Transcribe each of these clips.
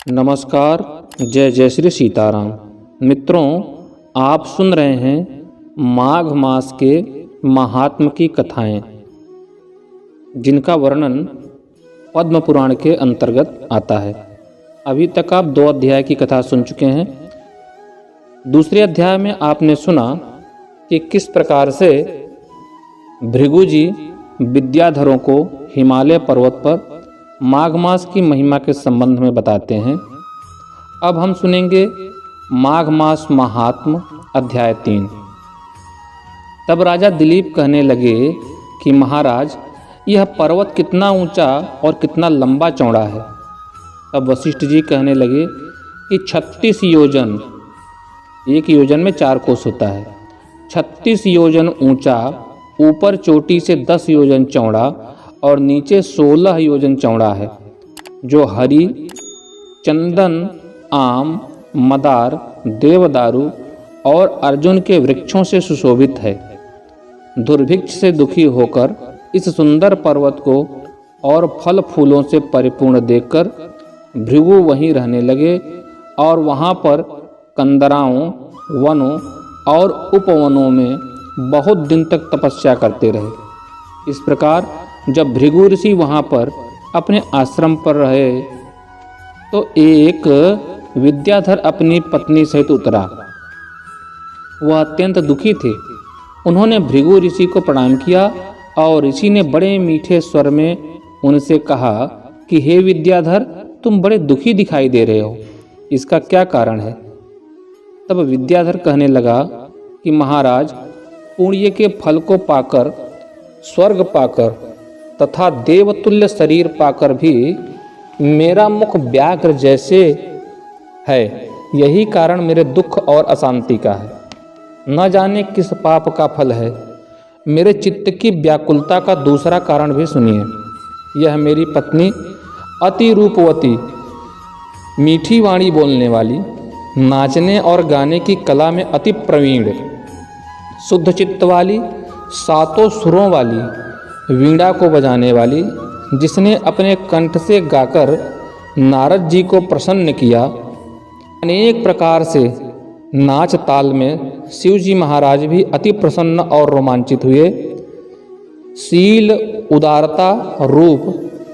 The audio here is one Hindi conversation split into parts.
नमस्कार। जय जय श्री सीताराम। मित्रों, आप सुन रहे हैं माघ मास के महात्म की कथाएं, जिनका वर्णन पद्म पुराण के अंतर्गत आता है। अभी तक आप 2 अध्याय की कथा सुन चुके हैं। दूसरे अध्याय में आपने सुना कि किस प्रकार से भृगु जी विद्याधरों को हिमालय पर्वत पर माघ मास की महिमा के संबंध में बताते हैं। अब हम सुनेंगे माघ मास महात्म अध्याय 3। तब राजा दिलीप कहने लगे कि महाराज, यह पर्वत कितना ऊंचा और कितना लंबा चौड़ा है। तब वशिष्ठ जी कहने लगे कि 36 योजन, 1 योजन में 4 कोस होता है, 36 योजन ऊंचा, ऊपर चोटी से 10 योजन चौड़ा और नीचे 16 योजन चौड़ा है, जो हरी, चंदन, आम, मदार, देवदारू और अर्जुन के वृक्षों से सुशोभित है। दुर्भिक्ष से दुखी होकर इस सुंदर पर्वत को और फल फूलों से परिपूर्ण देखकर भृगु वहीं रहने लगे और वहाँ पर कंदराओं, वनों और उपवनों में बहुत दिन तक तपस्या करते रहे। इस प्रकार जब भृगु ऋषि वहाँ पर अपने आश्रम पर रहे तो एक विद्याधर अपनी पत्नी सहित उतरा। वह अत्यंत दुखी थे। उन्होंने भृगु ऋषि को प्रणाम किया और ऋषि ने बड़े मीठे स्वर में उनसे कहा कि हे विद्याधर, तुम बड़े दुखी दिखाई दे रहे हो, इसका क्या कारण है? तब विद्याधर कहने लगा कि महाराज, पुण्य के फल को पाकर, स्वर्ग पाकर तथा देवतुल्य शरीर पाकर भी मेरा मुख व्याघ्र जैसे है। यही कारण मेरे दुख और अशांति का है। न जाने किस पाप का फल है। मेरे चित्त की व्याकुलता का दूसरा कारण भी सुनिए। यह मेरी पत्नी अति रूपवती, मीठी वाणी बोलने वाली, नाचने और गाने की कला में अति प्रवीण, शुद्ध चित्त वाली, 7 सुरों वाली, वीणा को बजाने वाली, जिसने अपने कंठ से गाकर नारद जी को प्रसन्न किया। अनेक प्रकार से नाच ताल में शिव जी महाराज भी अति प्रसन्न और रोमांचित हुए। शील, उदारता, रूप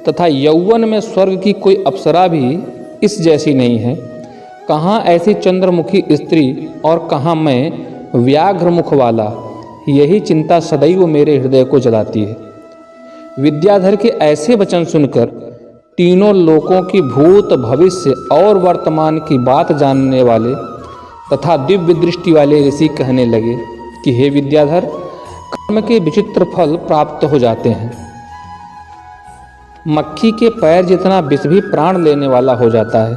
तथा यौवन में स्वर्ग की कोई अप्सरा भी इस जैसी नहीं है। कहाँ ऐसी चंद्रमुखी स्त्री और कहाँ मैं व्याघ्र मुख वाला, यही चिंता सदैव मेरे हृदय को जलाती है। विद्याधर के ऐसे वचन सुनकर तीनों लोकों की भूत, भविष्य और वर्तमान की बात जानने वाले तथा दिव्य दृष्टि वाले ऋषि कहने लगे कि हे विद्याधर, कर्म के विचित्र फल प्राप्त हो जाते हैं। मक्खी के पैर जितना विष भी प्राण लेने वाला हो जाता है।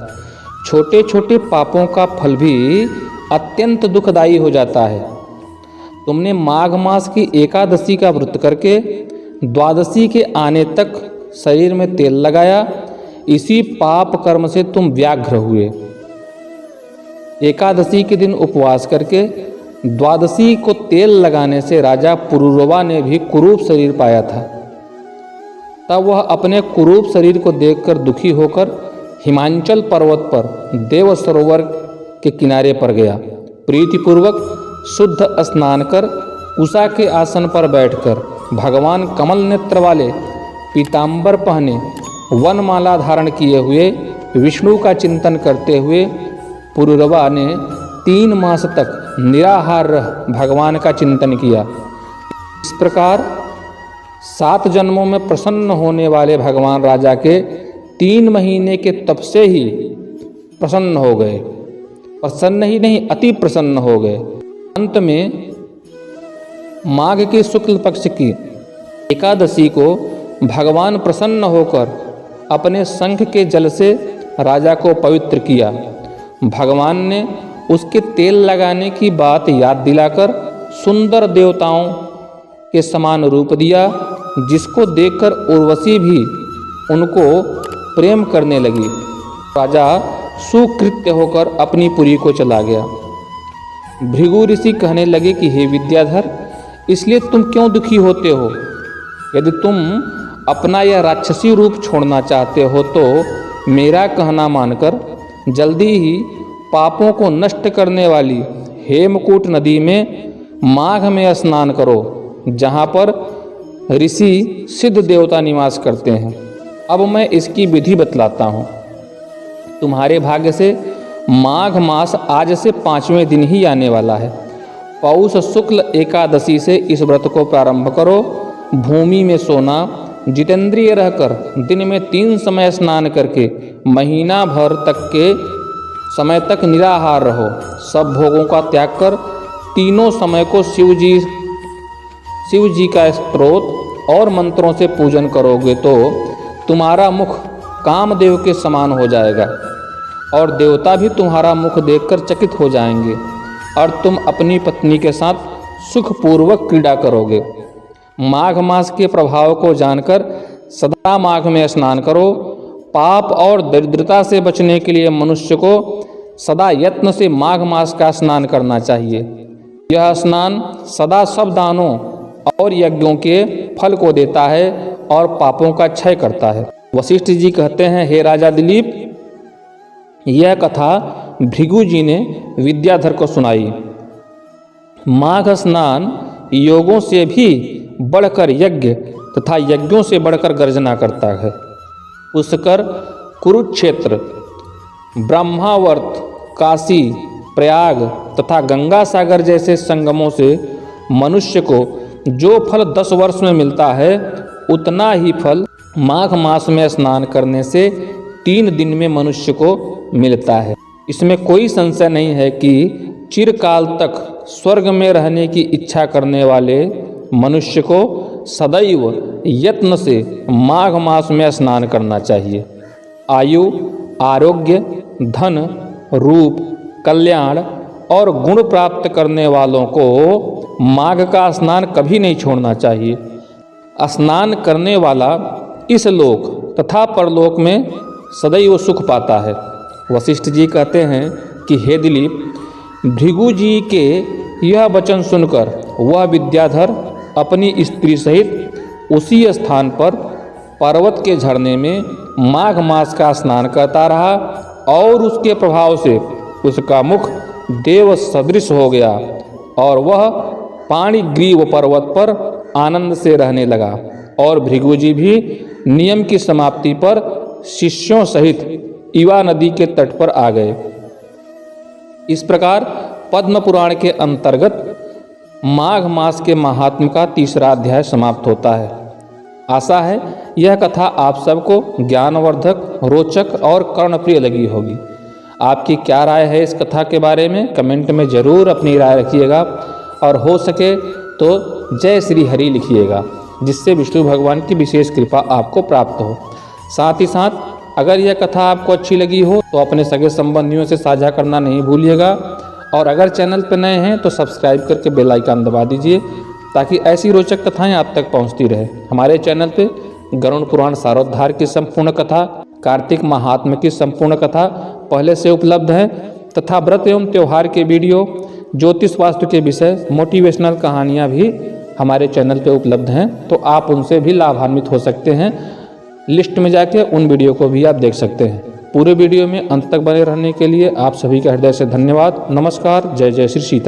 छोटे छोटे पापों का फल भी अत्यंत दुखदायी हो जाता है। तुमने माघ मास की एकादशी का व्रत करके द्वादशी के आने तक शरीर में तेल लगाया। इसी पाप कर्म से तुम व्याघ्र हुए। एकादशी के दिन उपवास करके द्वादशी को तेल लगाने से राजा पुरुरवा ने भी कुरूप शरीर पाया था। तब वह अपने कुरूप शरीर को देखकर दुखी होकर हिमांचल पर्वत पर देव सरोवर के किनारे पर गया। प्रीतिपूर्वक शुद्ध स्नान कर उषा के आसन पर बैठकर भगवान कमल नेत्र वाले, पीतांबर पहने, वनमाला धारण किए हुए विष्णु का चिंतन करते हुए पुरुरवा ने 3 मास तक निराहार रह भगवान का चिंतन किया। इस प्रकार 7 जन्मों में प्रसन्न होने वाले भगवान राजा के 3 महीने के तप से ही प्रसन्न हो गए। प्रसन्न ही नहीं, अति प्रसन्न हो गए। अंत में माघ के शुक्ल पक्ष की एकादशी को भगवान प्रसन्न होकर अपने शंख के जल से राजा को पवित्र किया। भगवान ने उसके तेल लगाने की बात याद दिलाकर सुंदर देवताओं के समान रूप दिया, जिसको देखकर उर्वशी भी उनको प्रेम करने लगी। राजा सुकृत्य होकर अपनी पुरी को चला गया। भृगु ऋषि कहने लगे कि हे विद्याधर, इसलिए तुम क्यों दुखी होते हो? यदि तुम अपना यह राक्षसी रूप छोड़ना चाहते हो तो मेरा कहना मानकर जल्दी ही पापों को नष्ट करने वाली हेमकूट नदी में माघ में स्नान करो, जहाँ पर ऋषि सिद्ध देवता निवास करते हैं। अब मैं इसकी विधि बतलाता हूँ। तुम्हारे भाग्य से माघ मास आज से 5वें दिन ही आने वाला है। पौष शुक्ल एकादशी से इस व्रत को प्रारंभ करो। भूमि में सोना, जितेंद्रिय रहकर दिन में 3 समय स्नान करके महीना भर तक के समय तक निराहार रहो। सब भोगों का त्याग कर तीनों समय को शिव जी का स्तोत्र और मंत्रों से पूजन करोगे तो तुम्हारा मुख कामदेव के समान हो जाएगा और देवता भी तुम्हारा मुख देखकर चकित हो जाएंगे और तुम अपनी पत्नी के साथ सुखपूर्वक क्रीड़ा करोगे। माघ मास के प्रभाव को जानकर सदा माघ में स्नान करो। पाप और दरिद्रता से बचने के लिए मनुष्य को सदा यत्न से माघ मास का स्नान करना चाहिए। यह स्नान सदा सब दानों और यज्ञों के फल को देता है और पापों का क्षय करता है। वशिष्ठ जी कहते हैं, हे राजा दिलीप, यह कथा भृगु जी ने विद्याधर को सुनाई। माघ स्नान योगों से भी बढ़कर यज्ञ तथा यज्ञों से बढ़कर गर्जना करता है। पुष्कर, कुरुक्षेत्र, ब्रह्मावर्त, काशी, प्रयाग तथा गंगा सागर जैसे संगमों से मनुष्य को जो फल 10 वर्ष में मिलता है, उतना ही फल माघ मास में स्नान करने से 3 दिन में मनुष्य को मिलता है। इसमें कोई संशय नहीं है कि चिरकाल तक स्वर्ग में रहने की इच्छा करने वाले मनुष्य को सदैव यत्न से माघ मास में स्नान करना चाहिए। आयु, आरोग्य, धन, रूप, कल्याण और गुण प्राप्त करने वालों को माघ का स्नान कभी नहीं छोड़ना चाहिए। स्नान करने वाला इस लोक तथा परलोक में सदैव सुख पाता है। वशिष्ठ जी कहते हैं कि हे दिलीप, भृगु जी के यह वचन सुनकर वह विद्याधर अपनी स्त्री सहित उसी स्थान पर पर्वत के झरने में माघ मास का स्नान करता रहा और उसके प्रभाव से उसका मुख देव सदृश हो गया और वह पाणिग्रीव पर्वत पर आनंद से रहने लगा। और भृगु जी भी नियम की समाप्ति पर शिष्यों सहित इवा नदी के तट पर आ गए। इस प्रकार पद्म पुराण के अंतर्गत माघ मास के महात्म का 3रा अध्याय समाप्त होता है। आशा है यह कथा आप सबको ज्ञानवर्धक, रोचक और कर्णप्रिय लगी होगी। आपकी क्या राय है इस कथा के बारे में? कमेंट में ज़रूर अपनी राय रखिएगा और हो सके तो जय श्री हरि लिखिएगा, जिससे विष्णु भगवान की विशेष कृपा आपको प्राप्त हो। साथ ही साथ अगर यह कथा आपको अच्छी लगी हो तो अपने सगे संबंधियों से साझा करना नहीं भूलिएगा और अगर चैनल पर नए हैं तो सब्सक्राइब करके बेल आइकन दबा दीजिए ताकि ऐसी रोचक कथाएं आप तक पहुंचती रहे। हमारे चैनल पे गरुड़ पुराण सारोद्धार की संपूर्ण कथा, कार्तिक महात्म्य की संपूर्ण कथा पहले से उपलब्ध है तथा व्रत एवं त्यौहार के वीडियो, ज्योतिष वास्तु के विषय, मोटिवेशनल कहानियाँ भी हमारे चैनल पे उपलब्ध हैं, तो आप उनसे भी लाभान्वित हो सकते हैं। लिस्ट में जाके उन वीडियो को भी आप देख सकते हैं। पूरे वीडियो में अंत तक बने रहने के लिए आप सभी का हृदय से धन्यवाद। नमस्कार। जय जय श्री सीता।